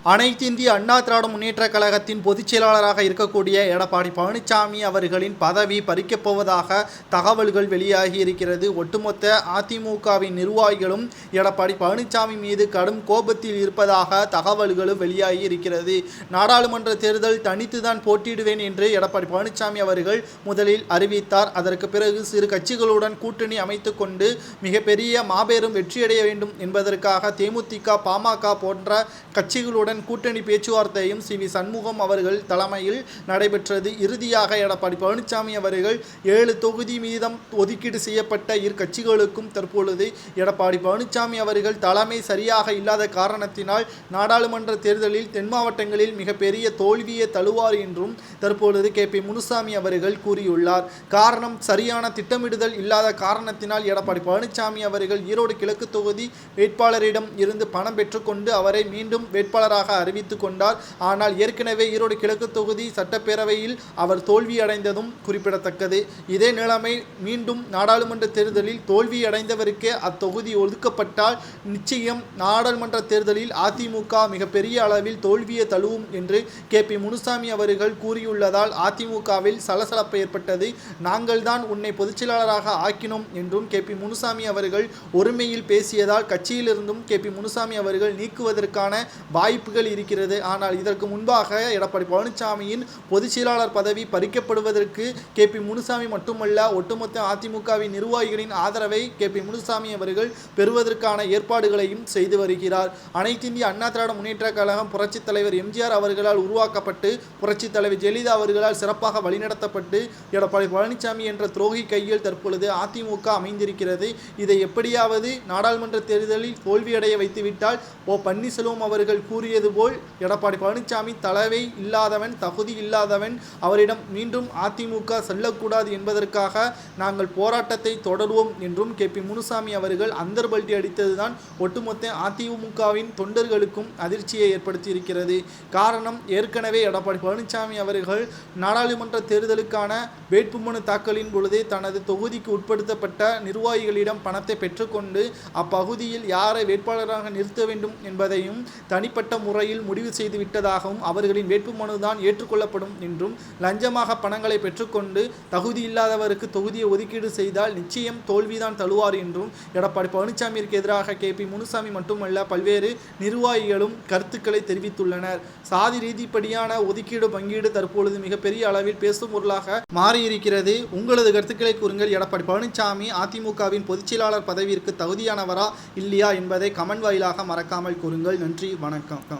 அனைத்து இந்திய அண்ணா திராவிட முன்னேற்றக் கழகத்தின் பொதுச் செயலாளராக இருக்கக்கூடிய எடப்பாடி பழனிசாமி அவர்களின் பதவி பறிக்கப் போவதாக தகவல்கள் வெளியாகி இருக்கிறது. ஒட்டுமொத்த அதிமுகவின் நிர்வாகிகளும் எடப்பாடி பழனிசாமி மீது கடும் கோபத்தில் இருப்பதாக தகவல்களும் வெளியாகி இருக்கிறது. நாடாளுமன்ற தேர்தல் தனித்துதான் போட்டியிடுவேன் என்று எடப்பாடி பழனிசாமி அவர்கள் முதலில் அறிவித்தார். அதற்கு பிறகு சிறு கட்சிகளுடன் கூட்டணி அமைத்துக் கொண்டு மிகப்பெரிய மாபெரும் வெற்றியடைய வேண்டும் என்பதற்காக தேமுதிக, பாமக போன்ற கட்சிகளுடன் கூட்டணி பேச்சுவார்த்தையும் சி.வி. சண்முகம் அவர்கள் தலைமையில் நடைபெற்றது. இறுதியாக எடப்பாடி பழனிசாமி அவர்கள் 7 தொகுதி மீதம் ஒதுக்கீடு செய்யப்பட்ட இரு கட்சிகளுக்கும் தற்பொழுது எடப்பாடி பழனிசாமி அவர்கள் தலைமை சரியாக இல்லாத காரணத்தினால் நாடாளுமன்ற தேர்தலில் தென் மாவட்டங்களில் மிகப்பெரிய தோல்வியை தழுவார் என்றும் தற்பொழுது கே.பி. முனுசாமி அவர்கள் கூறியுள்ளார். காரணம், சரியான திட்டமிடுதல் இல்லாத காரணத்தினால் எடப்பாடி பழனிசாமி அவர்கள் ஈரோடு கிழக்கு தொகுதி வேட்பாளரிடம் இருந்து பணம் பெற்றுக்கொண்டு அவரை மீண்டும் வேட்பாளராக அறிவித்துக் கொண்டார். ஆனால் ஏற்கனவே ஈரோடு கிழக்கு தொகுதி சட்டப்பேரவையில் அவர் தோல்வி அடைந்ததும் குறிப்பிடத்தக்கது. இதே நிலைமை மீண்டும் நாடாளுமன்ற தேர்தலில் தோல்வி அடைந்தவருக்கே அத்தொகுதி ஒதுக்கப்பட்டால் நிச்சயம் நாடாளுமன்ற தேர்தலில் அதிமுக மிகப்பெரிய அளவில் தோல்வியை தழுவும் என்று கே.பி. முனுசாமி அவர்கள் கூறியுள்ளதால் அதிமுகவில் சலசலப்பு ஏற்பட்டது. நாங்கள் தான் உன்னை பொதுச்செயலாளராக ஆக்கினோம் என்றும் கே.பி. முனுசாமி அவர்கள் ஒருமையில் பேசியதால் கட்சியிலிருந்தும் கே.பி. முனுசாமி அவர்கள் நீக்குவதற்கான வாய்ப்புகள் இருக்கிறது. ஆனால் இதற்கு முன்பாக எடப்பாடி பழனிசாமியின் பொதுச் செயலாளர் பதவி பறிக்கப்படுவதற்கு கே.பி. முனுசாமி மட்டுமல்ல, ஒட்டுமொத்த அதிமுகவின் நிர்வாகிகளின் ஆதரவை கே.பி. முனுசாமி அவர்கள் பெறுவதற்கான ஏற்பாடுகளையும் செய்து வருகிறார். அனைத்து இந்திய அண்ணா திராவிட முன்னேற்றக் கழகம் புரட்சித் தலைவர் எம்.ஜி.ஆர். அவர்களால் உருவாக்கப்பட்டு புரட்சித் தலைவர் ஜெயலலிதா அவர்களால் சிறப்பாக வழிநடத்தப்பட்டு எடப்பாடி பழனிசாமி என்ற துரோகி கையில் தற்பொழுது அதிமுக அமைந்திருக்கிறது. இதை எப்படியாவது நாடாளுமன்ற தேர்தலில் தோல்வியடைய வைத்துவிட்டால் பன்னீர்செல்வம் அவர்கள் கூறியது போல் எடப்பாடி பழனிசாமி தலைவை இல்லாதவன், தகுதி இல்லாதவன், அவரிடம் மீண்டும் அதிமுக செல்லக்கூடாது என்பதற்காக நாங்கள் போராட்டத்தை தொடருவோம் என்றும் கே.பி. முனுசாமி அவர்கள் அந்தர்பல்டி அடித்ததுதான் ஒட்டுமொத்த அதிமுகவின் தொண்டர்களுக்கும் அதிர்ச்சியை ஏற்படுத்தி இருக்கிறது. காரணம், ஏற்கனவே எடப்பாடி பழனிசாமி அவர்கள் நாடாளுமன்ற தேர்தலுக்கான வேட்புமனு தாக்கலின் பொழுதே தனது தொகுதிக்கு உட்படுத்தப்பட்ட நிர்வாகிகளிடம் பணத்தை பெற்றுக்கொண்டு அப்பகுதியில் யாரை வேட்பாளராக நிறுத்த வேண்டும் என்பதையும் தனிப்பட்ட முறையில் முடிவு செய்து விட்டதாகவும் அவர்களின் வேட்புமனுதான் ஏற்றுக்கொள்ளப்படும் என்றும் லஞ்சமாக பணங்களை பெற்றுக்கொண்டு தகுதி இல்லாதவருக்கு தொகுதியை ஒதுக்கீடு செய்தால் நிச்சயம் தோல்விதான் தழுவார் என்றும் எடப்பாடி பழனிசாமிக்கு எதிராக கே.பி. முனுசாமி மட்டுமல்ல பல்வேறு நிர்வாகிகளும் கருத்துக்களை தெரிவித்துள்ளனர். சாதி ரீதிப்படியான ஒதுக்கீடு பங்கீடு தற்பொழுது மிகப்பெரிய அளவில் பேசும் பொருளாக மாறியிருக்கிறது. உங்களது கருத்துக்களை கூறுங்கள். எடப்பாடி பழனிசாமி அதிமுகவின் பொதுச் செயலாளர் பதவியிற்கு தகுதியானவரா இல்லையா என்பதை கமெண்ட் வாயிலாக மறக்காமல் கூறுங்கள். நன்றி, வணக்கம்.